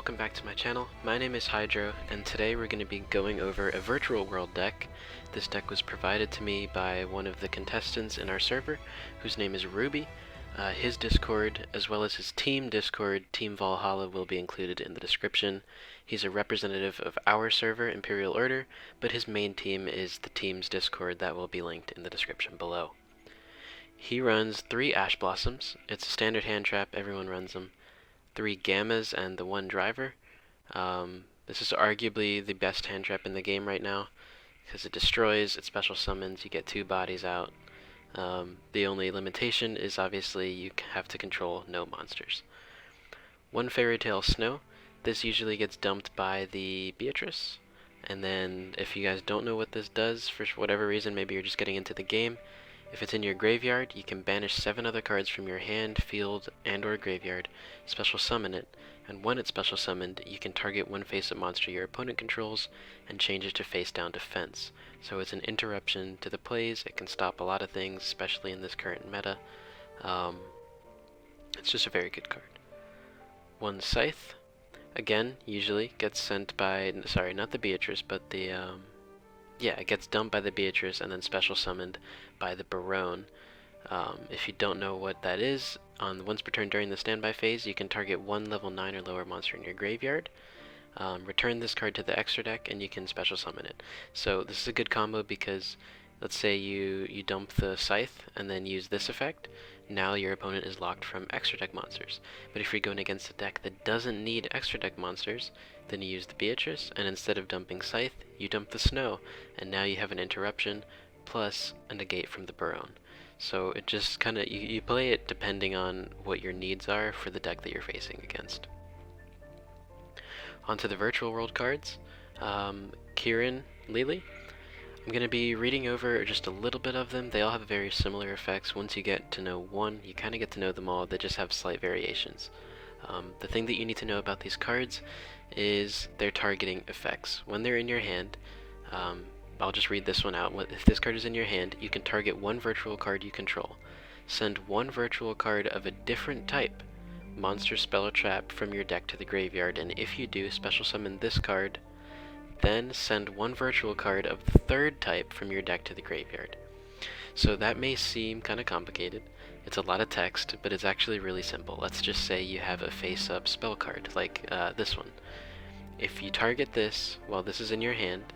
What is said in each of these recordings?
welcome back to my channel. My name is Hydro, and today we're going to be going over a virtual world deck. This deck was provided to me by one of the contestants in our server, whose name is Ruby. His Discord, as well as his team Discord, Team Valhalla, will be included in the description. He's a representative of our server, Imperial Order, but his main team is the team's Discord that will be linked in the description below. He runs 3 Ash Blossoms. It's a standard hand trap, everyone runs them. 3 Gammas and the 1 Driver. This is arguably the best hand trap in the game right now, because it destroys, it special summons, you get 2 bodies out. The only limitation is obviously you have to control no monsters. 1 Fairy Tale Snow. This usually gets dumped by the Beatrice, and then if you guys don't know what this does, for whatever reason, maybe you're just getting into the game, if it's in your graveyard, you can banish 7 other cards from your hand, field, and or graveyard, special summon it, and when it's special summoned, you can target one face-up monster your opponent controls and change it to face-down defense. So it's an interruption to the plays. It can stop a lot of things, especially in this current meta. It's just a very good card. 1 Scythe, again, usually gets sent by, sorry, not the Beatrice, but the, it gets dumped by the Beatrice and then special summoned by the Barone. If you don't know what that is, once per turn during the standby phase, you can target 1 level 9 or lower monster in your graveyard. Return this card to the extra deck and you can special summon it. So this is a good combo because let's say you dump the Scythe and then use this effect. Now your opponent is locked from extra deck monsters. But if you're going against a deck that doesn't need extra deck monsters, then you use the Beatrice, and instead of dumping Scythe, you dump the Snow, and now you have an interruption plus a negate from the Barone. So it just kind of, you play it depending on what your needs are for the deck that you're facing against. Onto the virtual world cards. Kieran, Lily. I'm going to be reading over just a little bit of them. They all have very similar effects. Once you get to know one, you kind of get to know them all. They just have slight variations. The thing that you need to know about these cards is their targeting effects. When they're in your hand, I'll just read this one out. If this card is in your hand, you can target 1 virtual card you control. Send 1 virtual card of a different type, monster, spell, or trap, from your deck to the graveyard, and if you do, special summon this card. Then send 1 virtual card of the 3rd type from your deck to the graveyard. So that may seem kind of complicated. It's a lot of text, but it's actually really simple. Let's just say you have a face-up spell card, like this one. If you target this while this is in your hand,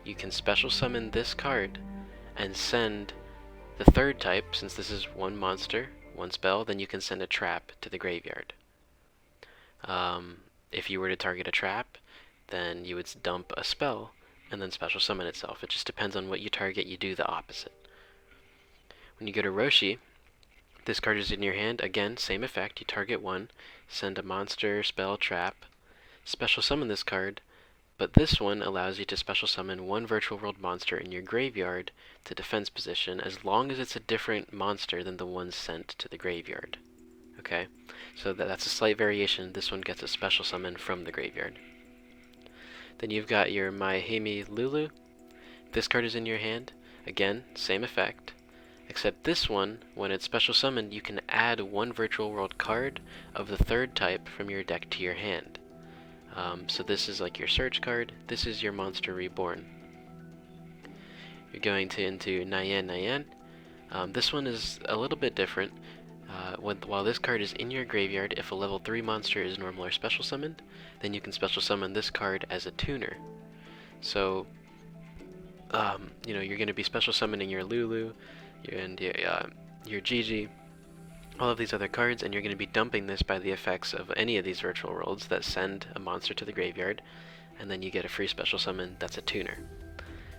you can special summon this card and send the 3rd type, since this is 1 monster, 1 spell, then you can send a trap to the graveyard. If you were to target a trap, then you would dump a spell and then special summon itself. It just depends on what you target, you do the opposite. When you go to Roshi, this card is in your hand, again, same effect, you target 1, send a monster, spell, trap, special summon this card, but this one allows you to special summon 1 virtual world monster in your graveyard to defense position, as long as it's a different monster than the one sent to the graveyard. Okay, so that's a slight variation. This one gets a special summon from the graveyard. Then you've got your Maihimi Lulu. This card is in your hand. Again, same effect. Except this one, when it's special summoned, you can add 1 virtual world card of the 3rd type from your deck to your hand. So this is like your search card. This is your monster reborn. You're going into Nyan. This one is a little bit different. While this card is in your graveyard, if a level 3 monster is normal or special summoned, then you can special summon this card as a tuner. So, you're going to be special summoning your Lulu and your Gigi, all of these other cards, and you're going to be dumping this by the effects of any of these virtual worlds that send a monster to the graveyard, and then you get a free special summon that's a tuner.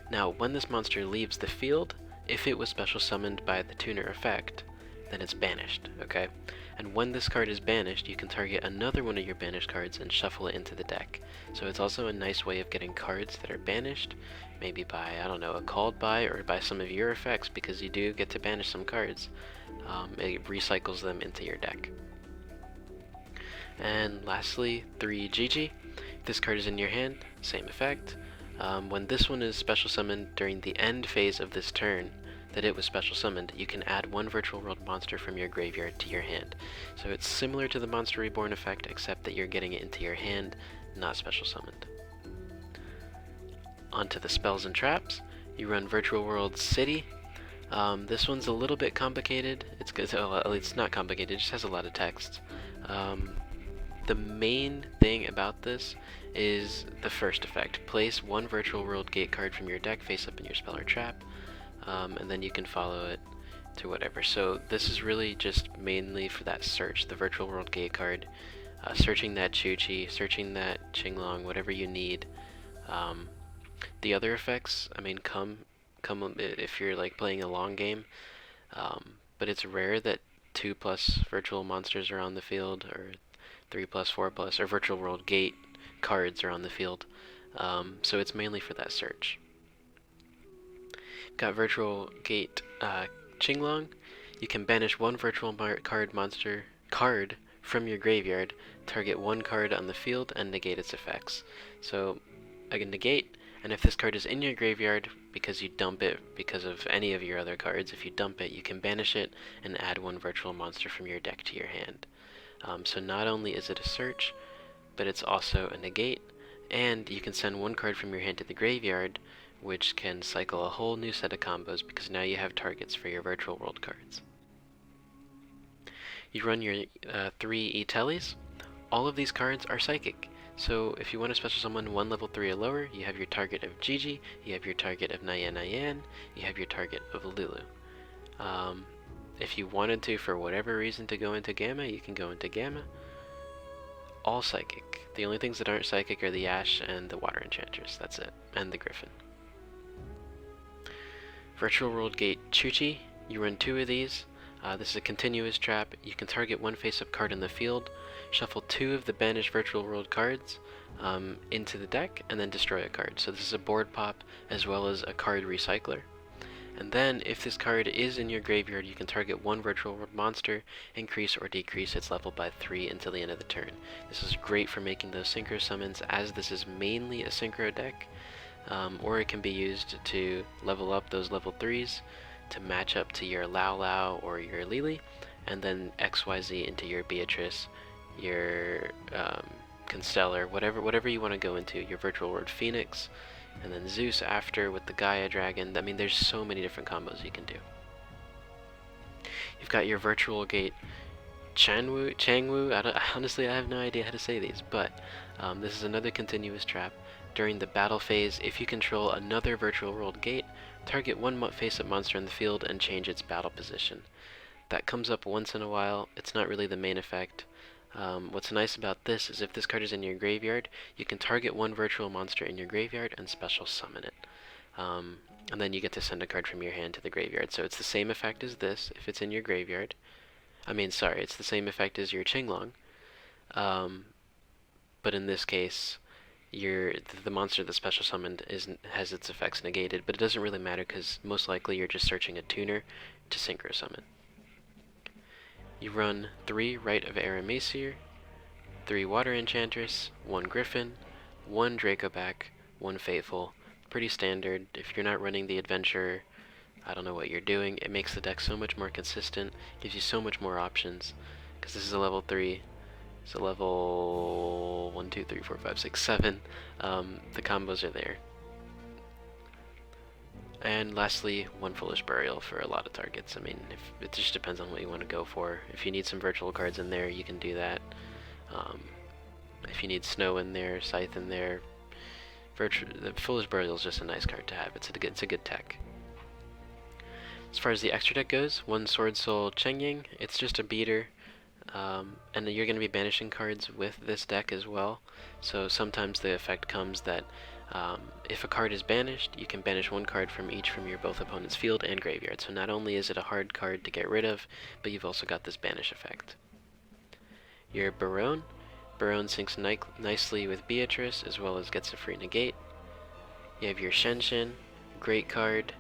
Now, when this monster leaves the field, if it was special summoned by the tuner effect, then it's banished, okay? And when this card is banished, you can target another one of your banished cards and shuffle it into the deck. So it's also a nice way of getting cards that are banished, maybe by, I don't know, a called by, or by some of your effects, because you do get to banish some cards. It recycles them into your deck. And lastly, 3 Gigi. This card is in your hand, same effect. When this one is special summoned during the end phase of this turn, that it was special summoned, you can add one virtual world monster from your graveyard to your hand. So it's similar to the Monster Reborn effect, except that you're getting it into your hand, not special summoned. Onto the spells and traps. You run Virtual World City. This one's a little bit complicated. It's not complicated, it just has a lot of text. The main thing about this is the first effect. Place one Virtual World Gate card from your deck face up in your spell or trap, and then you can follow it to whatever. So this is really just mainly for that search, the Virtual World Gate card, searching that Chuchi, searching that Qinglong, whatever you need. The other effects, I mean, come if you're like playing a long game, but it's rare that 2+ virtual monsters are on the field, or 3+, 4+, or Virtual World Gate cards are on the field. So it's mainly for that search. Got Virtual Gate Qinglong. You can banish one virtual monster card from your graveyard, target one card on the field, and negate its effects. So I can negate, and if this card is in your graveyard because you dump it because of any of your other cards, if you dump it, you can banish it and add one virtual monster from your deck to your hand. So not only is it a search, but it's also a negate, and you can send one card from your hand to the graveyard, which can cycle a whole new set of combos because now you have targets for your Virtual World cards. You run your 3 E-Tellies. All of these cards are psychic. So if you want to special summon one level 3 or lower, you have your target of Gigi, you have your target of Nyan, you have your target of Lulu. If you wanted to, for whatever reason, to go into Gamma, you can go into Gamma. All psychic. The only things that aren't psychic are the Ash and the Water Enchantress. That's it. And the Griffin. Virtual World Gate Chuchi. You run 2 of these. This is a continuous trap. You can target one face-up card in the field, shuffle 2 of the banished Virtual World cards into the deck, and then destroy a card. So this is a board pop as well as a card recycler. And then, if this card is in your graveyard, you can target one Virtual World monster, increase or decrease its level by 3 until the end of the turn. This is great for making those synchro summons, as this is mainly a synchro deck, or it can be used to level up those level 3s to match up to your Lao Lao or your Lily, and then XYZ into your Beatrice, your Constellar, whatever you want to go into, your Virtual World Phoenix, and then Zeus after with the Gaia Dragon. I mean, there's so many different combos you can do. You've got your Virtual Gate Chanwu. Honestly, I have no idea how to say these, but this is another continuous trap. During the battle phase, if you control another Virtual World Gate, target one face-up monster in the field and change its battle position. That comes up once in a while. It's not really the main effect. What's nice about this is if this card is in your graveyard, you can target one virtual monster in your graveyard and special summon it. And then you get to send a card from your hand to the graveyard. So it's the same effect as this if it's in your graveyard. It's the same effect as your Qinglong. But in this case, the monster that's special summoned has its effects negated, but it doesn't really matter because most likely you're just searching a tuner to synchro summon. You run 3 Rite of Aramesir, 3 Water Enchantress, 1 Griffin, 1 Dracoback, 1 Fateful. Pretty standard. If you're not running the Adventurer, I don't know what you're doing. It makes the deck so much more consistent, gives you so much more options, because this is a level 3. So level 1, 2, 3, 4, 5, 6, 7. The combos are there. And lastly, 1 Foolish Burial for a lot of targets. I mean, it just depends on what you want to go for. If you need some virtual cards in there, you can do that. If you need Snow in there, Scythe in there, the Foolish Burial is just a nice card to have. It's a good tech. As far as the extra deck goes, 1 Sword Soul Chengying. It's just a beater. And you're going to be banishing cards with this deck as well. So sometimes the effect comes that if a card is banished, you can banish 1 card from your both opponent's field and graveyard. So not only is it a hard card to get rid of, but you've also got this banish effect. Your Barone syncs nicely with Beatrice, as well as gets a free negate. You have your Shenshin, great card.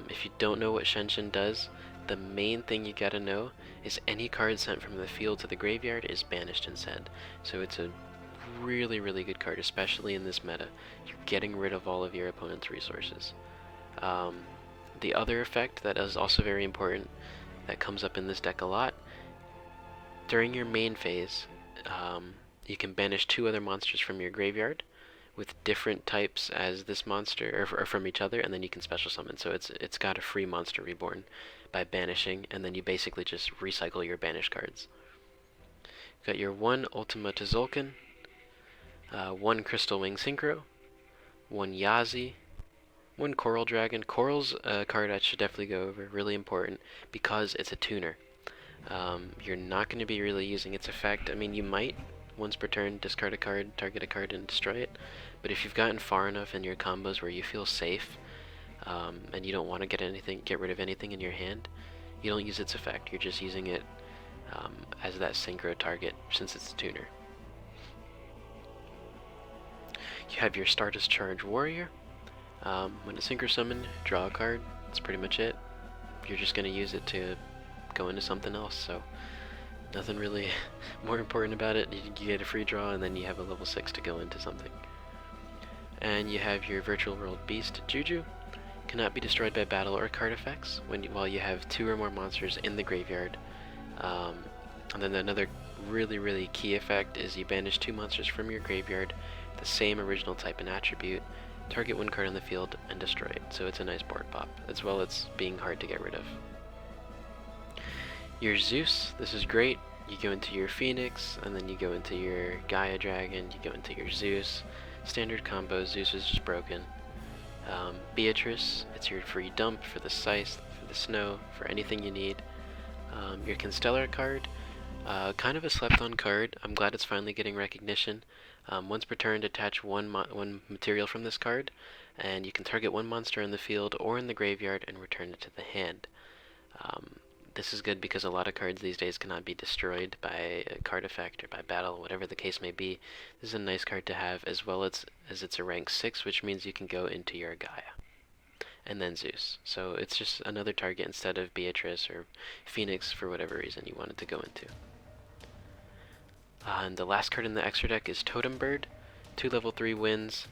If you don't know what Shenshin does, the main thing you gotta know is any card sent from the field to the graveyard is banished instead. So it's a really, really good card, especially in this meta. You're getting rid of all of your opponent's resources. The other effect that is also very important, that comes up in this deck a lot, during your main phase, you can banish 2 other monsters from your graveyard with different types as this monster, or from each other, and then you can special summon. So it's got a free monster reborn by banishing, and then you basically just recycle your banished cards. You've got your 1 Ultima Tzolk'in, 1 Crystal Wing Synchro, 1 Yazi, 1 Coral Dragon. Coral's a card I should definitely go over, really important, because it's a tuner. You're not going to be really using its effect. I mean, you might, once per turn, discard a card, target a card, and destroy it. But if you've gotten far enough in your combos where you feel safe, and you don't want to get rid of anything in your hand, you don't use its effect. You're just using it as that synchro target, since it's a tuner. You have your Stardust Charge Warrior. When it's synchro summoned, draw a card. That's pretty much it. You're just going to use it to go into something else, so nothing really more important about it. You get a free draw, and then you have a level 6 to go into something. And you have your Virtual World Beast Juju. Cannot be destroyed by battle or card effects while you have 2 or more monsters in the graveyard. And then another really key effect is you banish 2 monsters from your graveyard, the same original type and attribute, target 1 card on the field, and destroy it. So it's a nice board pop, as well as being hard to get rid of. Your Zeus, this is great. You go into your Phoenix, and then you go into your Gaia Dragon, you go into your Zeus. Standard combo, Zeus is just broken. Beatrice, it's your free dump for the Scythe, for the Snow, for anything you need. Your Constellar card, kind of a slept-on card. I'm glad it's finally getting recognition. Once per turn, detach one material from this card, and you can target 1 monster in the field or in the graveyard and return it to the hand. This is good because a lot of cards these days cannot be destroyed by a card effect or by battle, whatever the case may be. This is a nice card to have, as well as it's a rank 6, which means you can go into your Gaia. And then Zeus. So it's just another target instead of Beatrice or Phoenix for whatever reason you wanted to go into. And the last card in the extra deck is Totem Bird. 2 level 3 wins.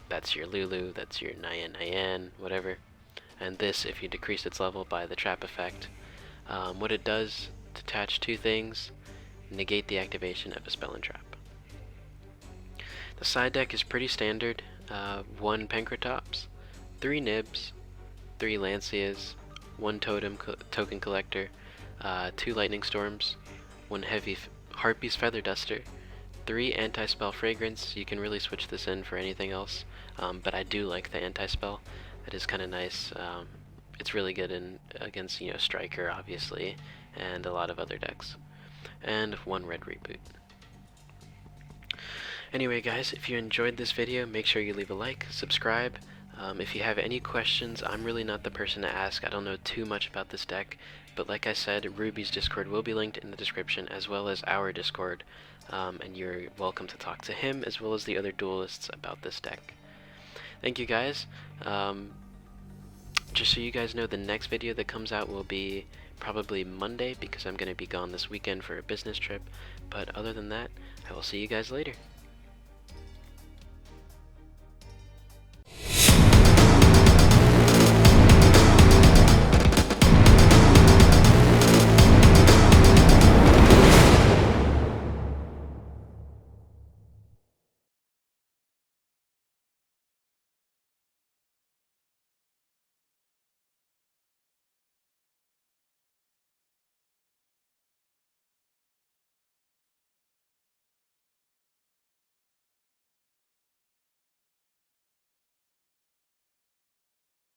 That's your Lulu, that's your Nyan, whatever. And this, if you decrease its level by the trap effect. What it does, detach 2 things, negate the activation of a spell and trap. The side deck is pretty standard. 1 Pankratops, 3 Nibs, 3 Lancias, 1 Token Collector, 2 Lightning Storms, 1 Heavy Harpy's Feather Duster, 3 Anti-Spell Fragrance. You can really switch this in for anything else, but I do like the Anti-Spell. That is kind of nice. It's really good against Striker, obviously, and a lot of other decks. And 1 Red Reboot. Anyway guys, if you enjoyed this video, make sure you leave a like, subscribe. If you have any questions, I'm really not the person to ask. I don't know too much about this deck, but like I said, Ruby's Discord will be linked in the description, as well as our Discord, and you're welcome to talk to him as well as the other duelists about this deck. Thank you guys. Just so you guys know, the next video that comes out will be probably Monday, because I'm going to be gone this weekend for a business trip. But other than that, I will see you guys later.